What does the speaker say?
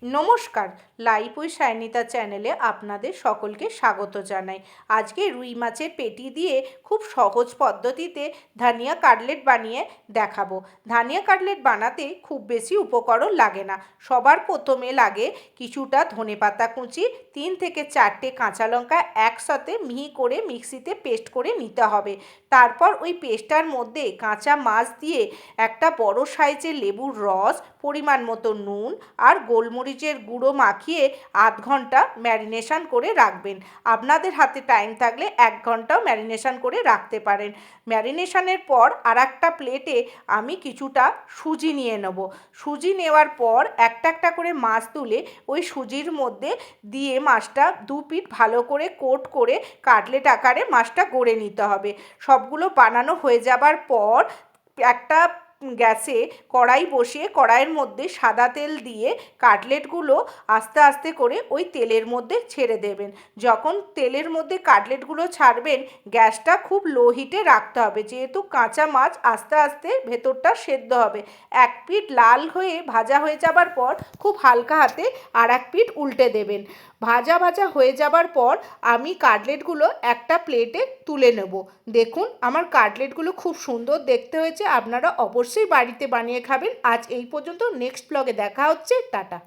নমস্কার, life with সায়নিতা চ্যানেলে আপনাদের সকলকে স্বাগত জানাই। আজকে রুই মাছের পেটি দিয়ে খুব সহজ পদ্ধতিতে ধানিয়া কাটলেট বানিয়ে দেখাবো। ধানিয়া কাটলেট বানাতে খুব বেশি উপকরণ লাগে না। সবার প্রথমে লাগে কিছুটা ধনেপাতা কুচি, 3 থেকে 4টে কাঁচা লঙ্কা একসাথে মিহি করে মিক্সিতে পেস্ট করে নিতে হবে। তারপর ওই পেস্টটার মধ্যে কাঁচা মাছ দিয়ে একটা বড় সাইজের লেবুর রস, পরিমাণ মতো নুন আর গোলমরিচের গুঁড়ো মাখিয়ে আধ ঘন্টা ম্যারিনেশন করে রাখবেন। আপনাদের হাতে টাইম থাকলে 1 ঘন্টাও ম্যারিনেশন করে রাখতে পারেন। ম্যারিনেশনের পর আর একটা প্লেটে আমি কিছুটা সুজি নিয়ে নেব। সুজি নেওয়ার পর একটা একটা করে মাছ তুলে ওই সুজির মধ্যে দিয়ে মাছটা 2 পিঠ ভালো করে কোট করে কাটলেট আকারে মাছটা গড়ে নিতে হবে। সবগুলো বানানো হয়ে যাবার পর একটা গ্যাসে কড়াই বসিয়ে কড়াইয়ের মধ্যে সাদা তেল দিয়ে কাটলেটগুলো আস্তে আস্তে করে ওই তেলের মধ্যে ছেড়ে দেবেন। যখন তেলের মধ্যে কাটলেটগুলো ছাড়বেন, গ্যাসটা খুব লো হিটে রাখতে হবে, যেহেতু কাঁচা মাছ আস্তে আস্তে ভেতরটা সেদ্ধ হবে। এক পিঠ লাল হয়ে ভাজা হয়ে যাবার পর খুব হালকা হাতে আর এক পিঠ উল্টে দেবেন। ভাজা ভাজা হয়ে যাবার পর আমি কাটলেটগুলো একটা প্লেটে তুলে নেব। দেখুন, আমার কাটলেটগুলো খুব সুন্দর দেখতে হয়েছে। আপনারা অবশ্যই বাড়িতে বানিয়ে খাবেন। আজ এই পর্যন্ত, নেক্সট ব্লগে দেখা হচ্ছে। টাটা।